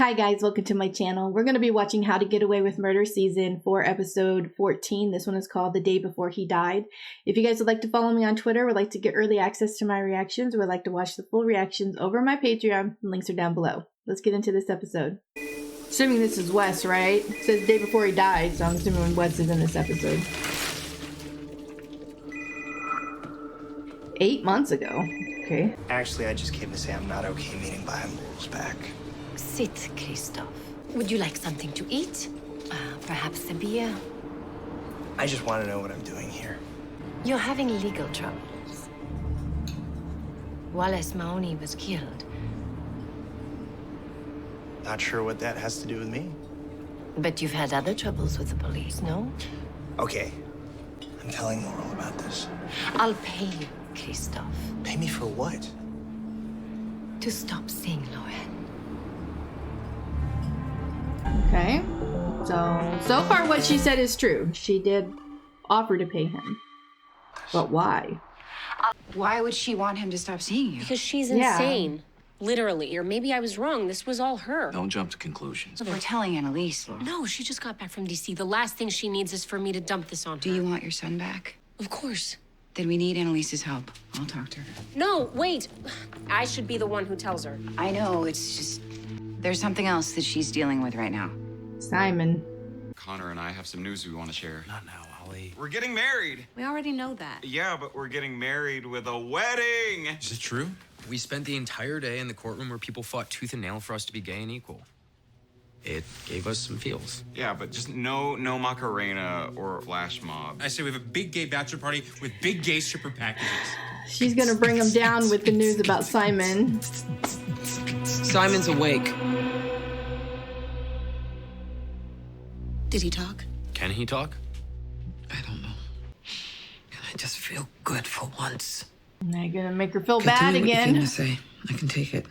Hi guys, welcome to my channel. We're going to be watching How to Get Away with Murder Season 4, Episode 14. This one is called The Day Before He Died. If you guys would like to follow me on Twitter, would like to get early access to my reactions, or would like to watch the full reactions over my Patreon, the links are down below. Let's get into this episode. Assuming this is Wes, right? It says the day before he died, so I'm assuming Wes is in this episode. 8 months ago. Okay. Actually, I just came to say I'm not okay meeting by Wolf's back. Sit, Christoph. Would you like something to eat? Perhaps a beer? I just want to know what I'm doing here. You're having legal troubles. Wallace Mahoney was killed. Not sure what that has to do with me. But you've had other troubles with the police, no? Okay, I'm telling Laurel about this. I'll pay you, Christoph. Pay me for what? To stop seeing Laurel. Okay. So far what she said is true. She did offer to pay him. But why? Why would she want him to stop seeing you? Because she's insane. Literally. Or maybe I was wrong. This was all her. Don't jump to conclusions. We're telling Annalise. No, she just got back from DC. The last thing she needs is for me to dump this on her. Do you want your son back? Of course. Then we need Annalise's help. I'll talk to her. No, wait. I should be the one who tells her. I know, it's just... There's something else that she's dealing with right now. Simon. Connor and I have some news we want to share. Not now, Holly. We're getting married. We already know that. Yeah, but we're getting married with a wedding. Is it true? We spent the entire day in the courtroom where people fought tooth and nail for us to be gay and equal. It gave us some feels. Yeah, but just no Macarena or flash mob. I say we have a big gay bachelor party with big gay stripper packages. She's gonna bring him down with the news about Simon. Simon's awake. Did he talk? Can he talk? I don't know. I just feel good for once. They're gonna make her feel bad Continue what you again. came to say. I can take it.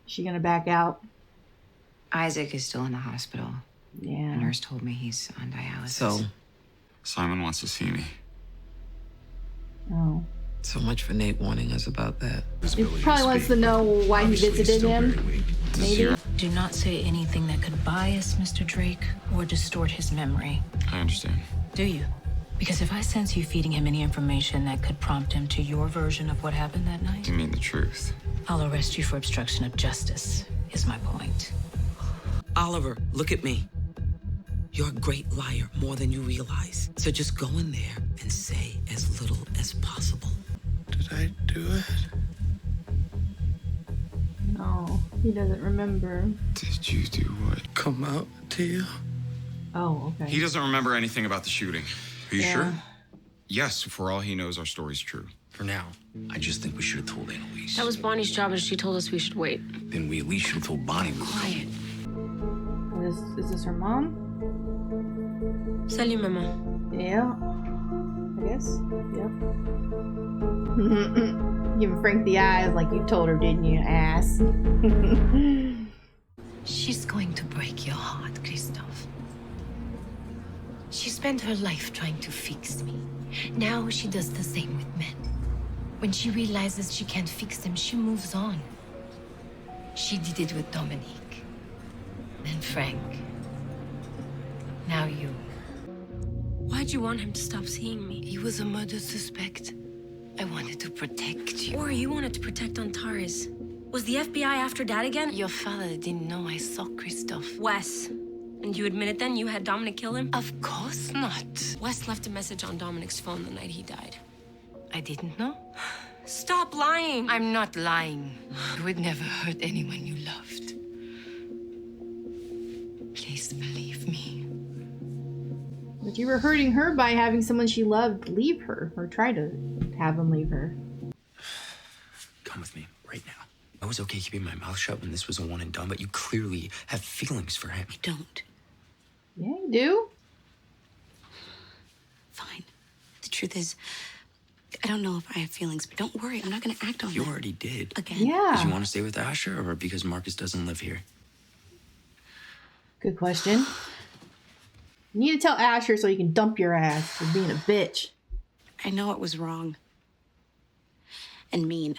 She gonna back out. Isaac is still in the hospital. Yeah. The nurse told me he's on dialysis. So Simon wants to see me. Oh. much for Nate warning us about that. He probably wants to know why he visited him. Maybe. Do not say anything that could bias Mr. Drake or distort his memory. I understand. Do you? Because if I sense you feeding him any information that could prompt him to your version of what happened that night, You mean the truth? I'll arrest you for obstruction of justice, is my point. Oliver, look at me. You're a great liar, more than you realize. So just go in there and say as little as possible. Did I do it? No, he doesn't remember. Did you do what? Come out to you? Oh, okay. He doesn't remember anything about the shooting. Are you Yeah. sure? Yes, for all he knows, our story's true. For now. I just think we should have told Annalise. That was Bonnie's job, and she told us we should wait. Then we at least should have told Bonnie. Quiet. Is this her mom? Salut, maman. Yeah. I guess. Yep. Giving Frank the eyes like you told her, didn't you, ass? She's going to break your heart, Christoph. She spent her life trying to fix me. Now she does the same with men. When she realizes she can't fix them, she moves on. She did it with Dominique. Then Frank. Now you. Why'd you want him to stop seeing me? He was a murder suspect. I wanted to protect you. Or you wanted to protect Antares. Was the FBI after Dad again? Your father didn't know I saw Christoph. Wes. And you admit it then? You had Dominic kill him? Of course not. Wes left a message on Dominic's phone the night he died. I didn't know. Stop lying! I'm not lying. You would never hurt anyone you loved. Please believe me. But you were hurting her by having someone she loved leave her, or try to have him leave her. Come with me right now. I was okay keeping my mouth shut when this was a one and done, but you clearly have feelings for him. I don't. Yeah, you do. Fine. The truth is, I don't know if I have feelings, but don't worry, I'm not gonna act on You them. already did. Again. Yeah. Because you want to stay with Asher, or because Marcus doesn't live here? Good question. You need to tell Asher so he can dump your ass for being a bitch. I know it was wrong. And mean.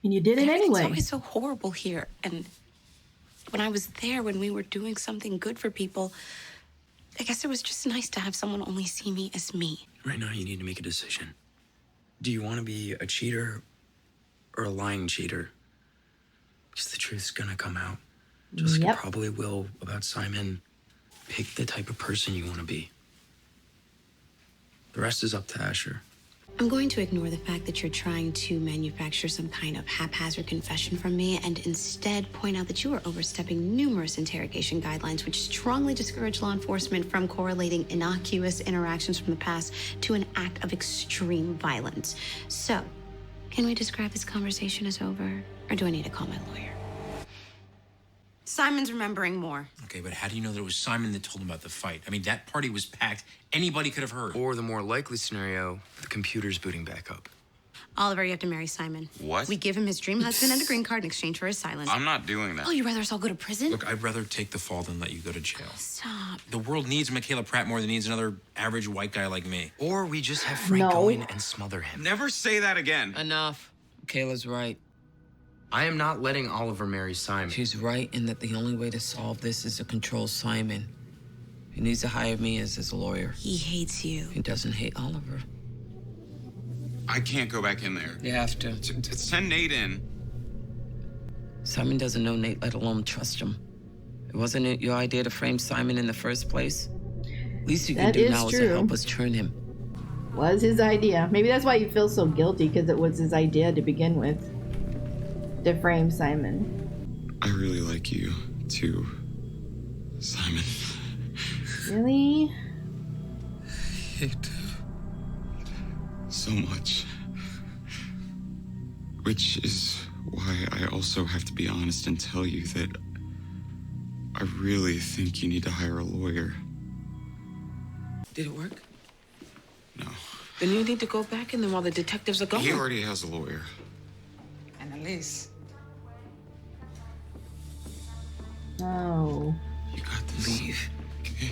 And you did it Everything's anyway. always so horrible here, and when I was there, when we were doing something good for people, I guess it was just nice to have someone only see me as me. Right now, you need to make a decision. Do you want to be a cheater or a lying cheater? Because the truth's gonna come out. Just like it probably will about Simon. Pick the type of person you want to be. The rest is up to Asher. I'm going to ignore the fact that you're trying to manufacture some kind of haphazard confession from me and instead point out that you are overstepping numerous interrogation guidelines which strongly discourage law enforcement from correlating innocuous interactions from the past to an act of extreme violence. So, can we describe this conversation as over, or do I need to call my lawyer? Simon's remembering more. Okay, but how do you know that it was Simon that told him about the fight? I mean, that party was packed. Anybody could have heard. Or the more likely scenario, the computer's booting back up. Oliver, you have to marry Simon. What? We give him his dream husband and a green card in exchange for his silence. I'm not doing that. Oh, you'd rather us all go to prison? Look, I'd rather take the fall than let you go to jail. Stop. The world needs Michaela Pratt more than it needs another average white guy like me. Or we just have Frank go in and smother him. Never say that again. Enough. Michaela's right. I am not letting Oliver marry Simon. She's right in that the only way to solve this is to control Simon. He needs to hire me as his lawyer. He hates you. He doesn't hate Oliver. I can't go back in there. You have to. Send Nate in. Simon doesn't know Nate, let alone trust him. Wasn't it your idea to frame Simon in the first place? Least you can do now is to help us turn him. Was his idea. Maybe that's why you feel so guilty, because it was his idea to begin with. To frame Simon. I really like you, too, Simon. Really? So much. Which is why I also have to be honest and tell you that I really think you need to hire a lawyer. Did it work? No. Then you need to go back in there while the detectives are gone. He already has a lawyer. And Elise. Oh. You got this. Leave. Okay.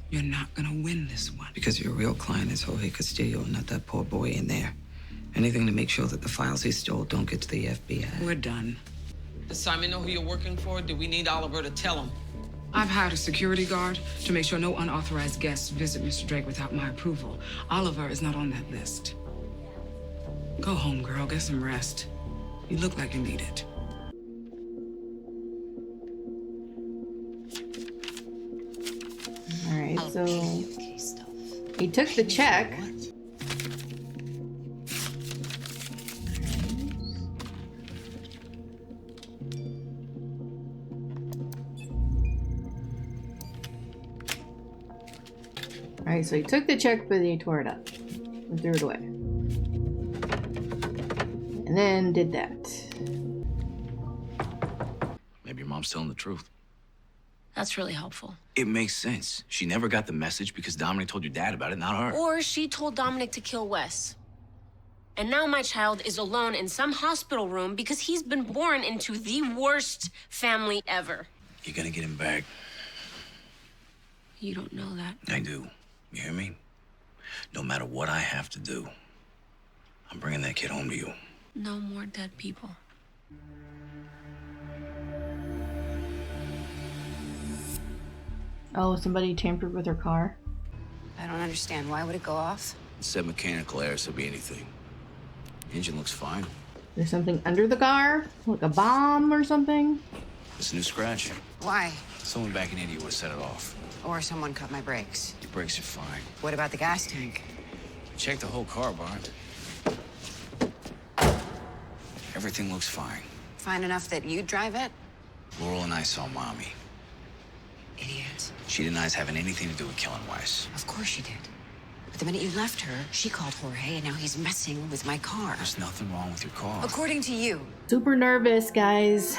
You're not gonna win this one. Because your real client is Jorge Castillo, not that poor boy in there. Anything to make sure that the files he stole don't get to the FBI. We're done. Does Simon know who you're working for? Do we need Oliver to tell him? I've hired a security guard to make sure no unauthorized guests visit Mr. Drake without my approval. Oliver is not on that list. Go home, girl. Get some rest. You look like you need it. All right, so he took the check. All right, so he took the check, but he tore it up and threw it away. And then did that. Maybe your mom's telling the truth. That's really helpful. It makes sense. She never got the message because Dominic told your dad about it, not her. Or she told Dominic to kill Wes. And now my child is alone in some hospital room because he's been born into the worst family ever. You're gonna get him back. You don't know that. I do. You hear me? No matter what I have to do, I'm bringing that kid home to you. No more dead people. Oh, somebody tampered with her car. I don't understand. Why would it go off? It said mechanical error, so be anything. Engine looks fine. There's something under the car, like a bomb or something. It's a new scratch. Why? Someone back in India would have set it off. Or someone cut my brakes. Your brakes are fine. What about the gas tank? Check the whole car, Bart. Everything looks fine. Fine enough that you'd drive it? Laurel and I saw Mommy. Idiot. She denies having anything to do with killing Wes. Of course she did. But the minute you left her, she called Jorge, and now he's messing with my car. There's nothing wrong with your car. According to you. Super nervous, guys.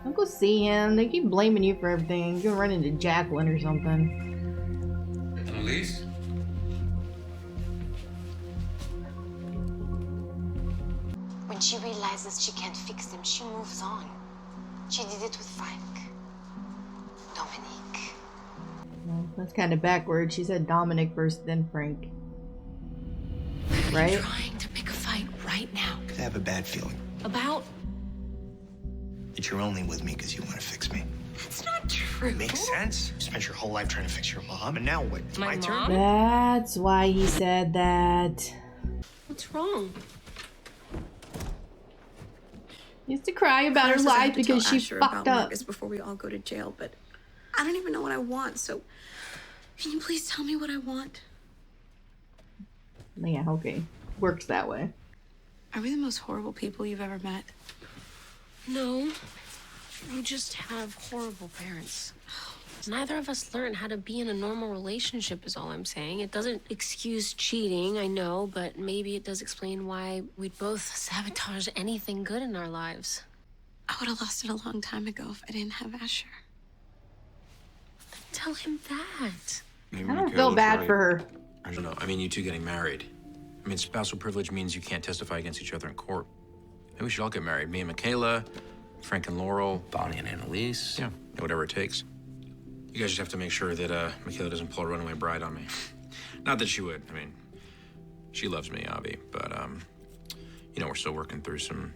Don't go see him. They keep blaming you for everything. You're gonna run into Jacqueline or something. Elise? When she realizes she can't fix him, she moves on. She did it with Frank. Dominic. Well, that's kind of backwards. She said Dominic first, then Frank. Right? You're trying to pick a fight right now. I have a bad feeling. About? That you're only with me because you want to fix me. That's not true. Makes sense. You spent your whole life trying to fix your mom, and now what? It's My turn? That's why he said that. What's wrong? He used to cry about her life because she fucked up. Before we all go to jail, but I don't even know what I want, so can you please tell me what I want? Yeah, okay. Works that way. Are we the most horrible people you've ever met? No. We just have horrible parents. Neither of us learned how to be in a normal relationship is all I'm saying. It doesn't excuse cheating, I know, but maybe it does explain why we'd both sabotage anything good in our lives. I would have lost it a long time ago if I didn't have Asher. Tell him that. I don't feel bad for her. I don't know. I mean, you two getting married. I mean, spousal privilege means you can't testify against each other in court. Maybe we should all get married. Me and Michaela, Frank and Laurel, Bonnie and Annalise. Yeah, whatever it takes. You guys just have to make sure that Michaela doesn't pull a runaway bride on me. Not that she would. I mean, she loves me, Avi, but you know, we're still working through some